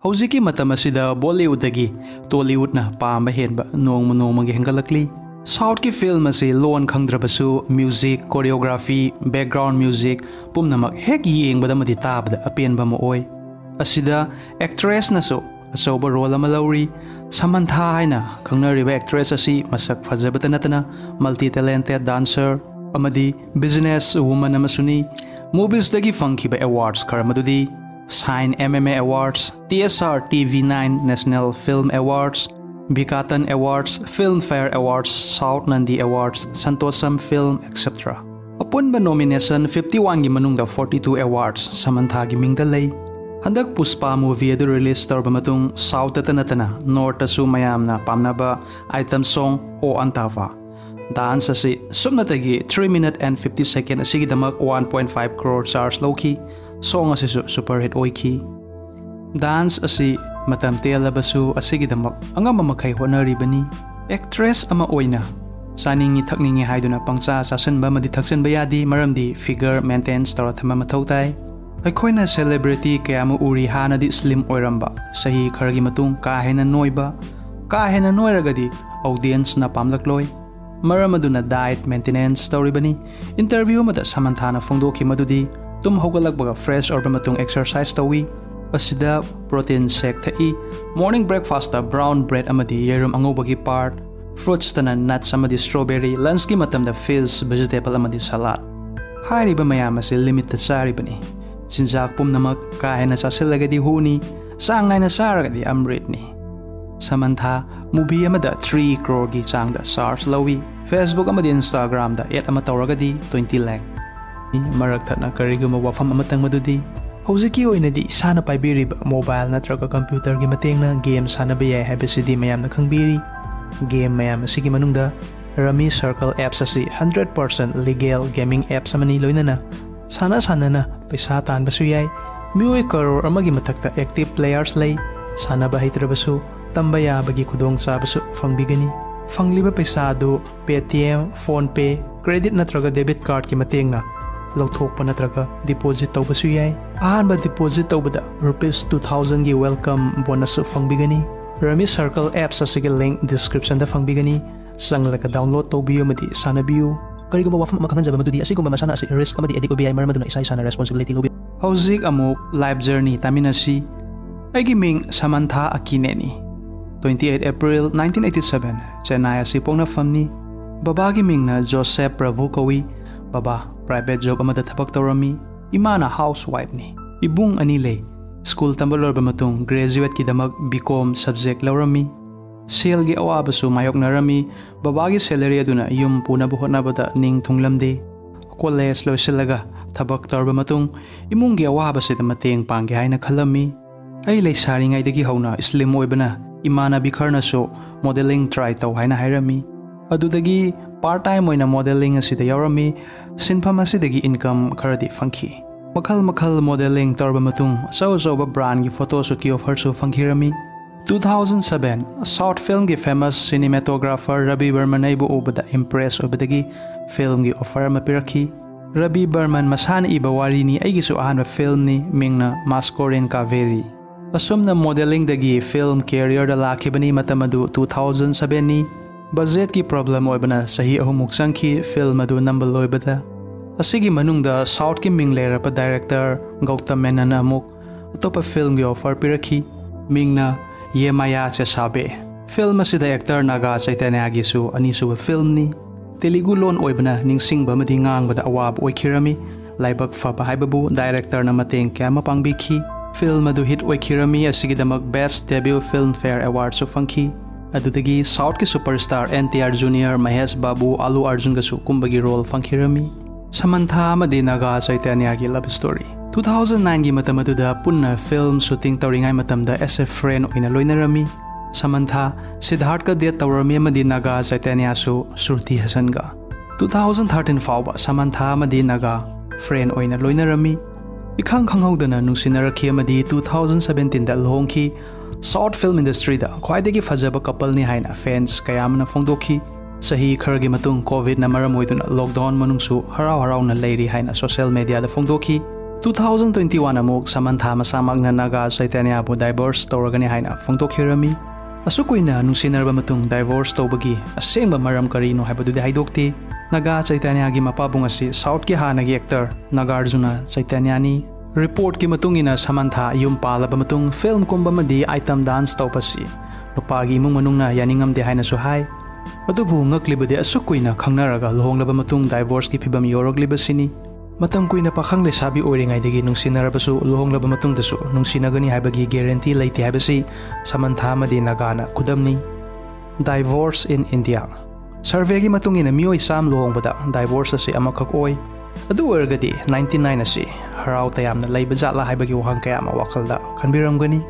Hojiki matam asida Bollywood dagi Tollywood na paamba henba nongmagi hengalakli. South ki film asi lon khangdrabasu music, choreography, background music pumnamak hek yengbada madi tabda apenba mo oi. Asida actress na so asoba role ama lauri Samantha haina khangnariba actress asi masak fajabata natana multi talented dancer Amadi business woman amasuni movies dagi fangkiba awards karamadudi Sign MMA Awards, TSR TV9 National Film Awards, Bikatan Awards, Filmfare Awards, South Nandi Awards, Santosam Film, etc. Upon ba nomination 51 gi manungda 42 awards Samantha gi mingda lay. Handak Puspa movie adu release torba matung South tanatana North asu mayamna pamnaba item song O Antava. Dance asi sumnatagi 3 minute and 50 second asigi damak 1.5 crore charge lowki. Song asi super hit Oikhi. Dance asi matam telabasu asigi damak angam mamakay honaribani. Actress ama oina saningi thakningi haiduna pangsa sasanba madi thaksan bayadi maramdi figure maintains tawra thama mathautai. Aikoina celebrity kayamu uri hanadi slim oiramba sahi kharagi matung kahena noiba kahena noiragadi audience na pamlakloi. Maramaduna diet maintenance tawribani. Interview mada Samantha na fongdoki madudi tum hogalagbaga fresh or matung exercise tawi asida protein shake thai morning breakfast ta brown bread amadi yerum angobagi part fruits tana nuts amadi strawberry lunch ki matam da fish vegetable amadi salad hairi ba mayam ase limit ta sari bani chinjak pum namak ka hena sasilagadi huni sangai na saragadi amrit ni Samantha movie amada 3 crore gi changda stars lawi Facebook amadi Instagram da ad ama tawragadi 20 lakh Marak na Karigino wafam amatang madudi. Hojiki oinadi sana paibiriba mobile natraga computer gi mateng na game sana bayay habisidi mayam na khangbiri. Game mayam asigi manungda Rami Circle apps asi 100% legal gaming apps amani loinana. Sana na paisa tan basu yay. Miyoy crore amagi matakta active players lay. Sana bahitrabasu tambaya bagi kudong sa basu fangbigani. Fangliba paisa do Paytm, PhonePe, credit natraga debit card ki mateng na. Lawthokpa natraga deposit tawbasu yai ahanba deposit tawbada rupees 2000 gi welcome bonus fangbigani Rami Circle apps asige link description da fangbigani sanglaga download toubiyu madi sanabiyu kariguma wafam makanjaba madudi asiguma masana asi risk amadi ediko bi maraduna isa sana responsibility lobi hauzik amuk life journey taminasi aigi ming Samantha akineni 28 April 1987 Chennai asi pongna famni babagi ming na Joseph Prabhu kawi Baba private job amada thabak tawrami imana housewife ni ibung anile school tambalor bamatung graduate ki damak BCom subject lawrami sale gi awabasu mayok narami babagi salary aduna yum puna buhotna bada ning thunglamde college loisilaga thabak tawrba matung imung gi awabase da mateng pangge haina khalami ai leisari ngai dagi hauna slim oibana imana bikharna so modeling try taw haina hairami adudagi part time oina modeling asida yaurami sinpham asidagi income kharadi fangki makhal modeling tarba matung so brand gi photo shoot ki offer so fangkirami 2007 short film gi famous cinematographer Ravi Berman aibu obada impress obadagi film gi offer ma pirakhi Ravi Berman masan ibawari ni aigi su ahan film ni mingna Mascorin Kaveri asumna modeling dagi film career da lakhibani matamadu 2007 ni budget ki problem oibana sahi ahumuk sangki film adu number loibata asigi manungda south ki minglera pa director Gautam Menon amuk atopa film gi offer pirakhi mingna ye maya che sabe film asida actor naga chaitanya gi su ani su film ni telugu lon oibana ningsingba madi ngangbada awab oikhirami laibak fa ba haibabu director na mateng kya mapangbikhi film adu hit oikhirami asigi damak best debut filmfare award su fangki adudagi South ki superstar NTR Junior Mahesh Babu Alu Arjun gasu kumbagi role fangkirami Samantha amadi naga chaitanya gi love story 2009 gi matamaduda punna film shooting tawringai matamda as a friend oina loinarami Samantha Siddharth ka date tawrami amadi naga chaitanya su Shruti Hassan ga 2013 fawba Samantha amadi naga friend oina loinarami ikhang khanghaudana nungsinaraki amadi 2017 da lohongki South film industry da khwaidagi fajaba couple ni haina fans kayamna fongdoki sahi khargi matung covid na maram oiduna lockdown manungsu harau na leiri haina social media da fongdoki 2021 amuk Samantha masamagna naga Chaitanya bu divorce tawragani haina phongtokhirami asukuina nungsinarba matung divorce tawbagi asengba maram karino haibadudi haidokti naga Chaitanya gi mapabung asi South ki hanagi actor Nagarjuna Chaitanya ni report ki matungina Samantha yum palaba matung film kumba madi item dance tawpasi nupagi imung manungna yaningamde haina su hai adubu ngaklibade asukuina khangnaraga lohnglaba matung divorce ki phibam yoroglibasini Matam kuina pakhang lesabi oiringaidagi nungsinarabasu lohonglaba matungdasu nungsinagani haibagi guarantee leite haibasi Samantha amadi nagana kudamni divorce in India survey gi matungina mioi sam lohongbada divorce asi amakhak oi adu oirgadi 99 asi harau tayamna leiba jatla haibagi wahang kayama wakhalda khanbiramgani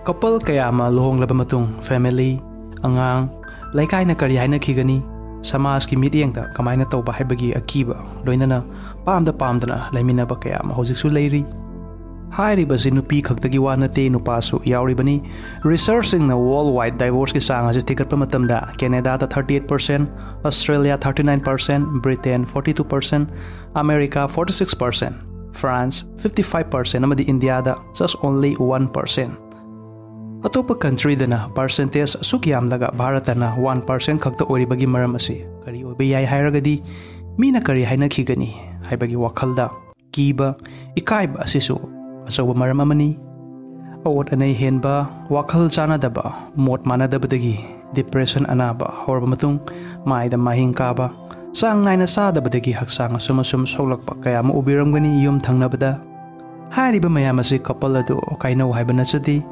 couple kayama lohonglaba matung family angang laikai na kari haina khigani Samaj ki mitiyangda kamaina tawba haibagi akiba loinana pamdana laiminaba kaya ma hojiksu leiri hairibasi nupi khaktagi wa nate nupasu yauribani researching na worldwide divorce ki sang ase tikatpa matamda Canada da 38%, Australia 39%, Britain 42%, America 46%, France 55% amadi India da just only 1%. Atopa country dana percentage sukyam laga Bharatana 1% khakta oribagi maram asi kari obe yai hairagadi mina kari haina khigani haibagi wakhalda kiba ikaiba asisu asoba maram amani awat anai henba wakhal chana daba mot mana dabadagi depression anaba horba matung maida mahing kaba sang naina sa dabadagi haksang sumasum soglakpa kaya mo ubiramgani yum thangnabada hariba mayamasi couple adu kaino haibana chadi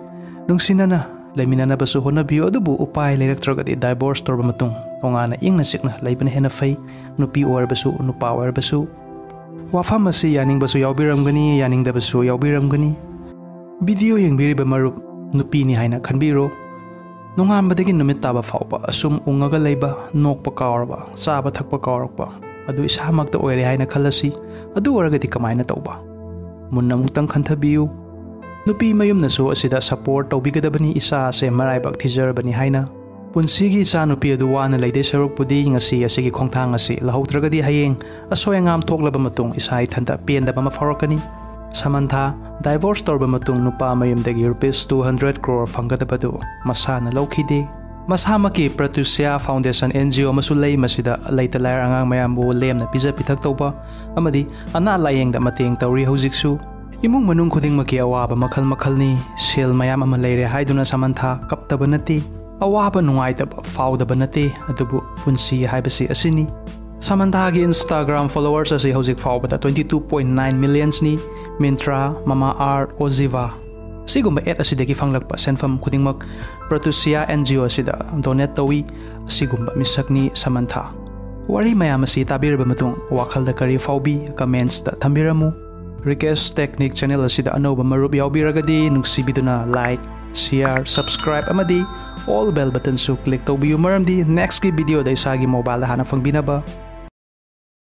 nungsinana laiminana basu honabiyo adubu upai leiraktragadi divorce torba matung tongana ingna sikna laibana hena fai nupi orbasu nupa orbasu wafam asi yaning basu yaubiramgani yaning da basu yaubiramgani video yengbiriba marup nupi ni haina khanbiro nongambadagi numit taba fauba asum ungaga leiba nokpa kawrba chaba thakpa kawrba adu isamakta oire haina khalasi adu oragadi kamaina tawba munna mutang khanthabiyu Nupi mayum naso asida support tawbigadabani isa ase maraibak thijarabani haina punsigi cha nupi adu wana leide saruk pudi ngasi asigi khongthang asi lahautragadi hayeng asoyangam thoklaba matung isa ithanda pendaba mafarakani Samantha divorce torba matung nupa mayumdagi rupees 200 crore fangadabadu masana laukhide masamaki Pratusya Foundation NGO masulei masida leita lair angang mayambu lemna pija pithak tawba amadi ana layengda mateng tawri hojiksu Imung manung khuding maki awaba makhal ni sel mayam ama leire haiduna Samantha kaptaba nati awaba nungaitaba faudaba nati adubu punsi haibasi asini Samantha gi Instagram followers asi hojik faubada 22.9 millions ni Mintra Mama Art Oziva sigumba et asidagi fanglakpa senfam khudingmak Pratusya NGO asida donate tawi sigumba misakni Samantha wari mayam asi tabirba matung wakhalda kari faubi comments da thambiramu RIKESH TECHNIQUE channel asida anoba marup yaubiragadi nugsibiduna like, share, subscribe amadi all bell button su click tawbiyu maramdi next ki video da isagi mobile hana fangbinaba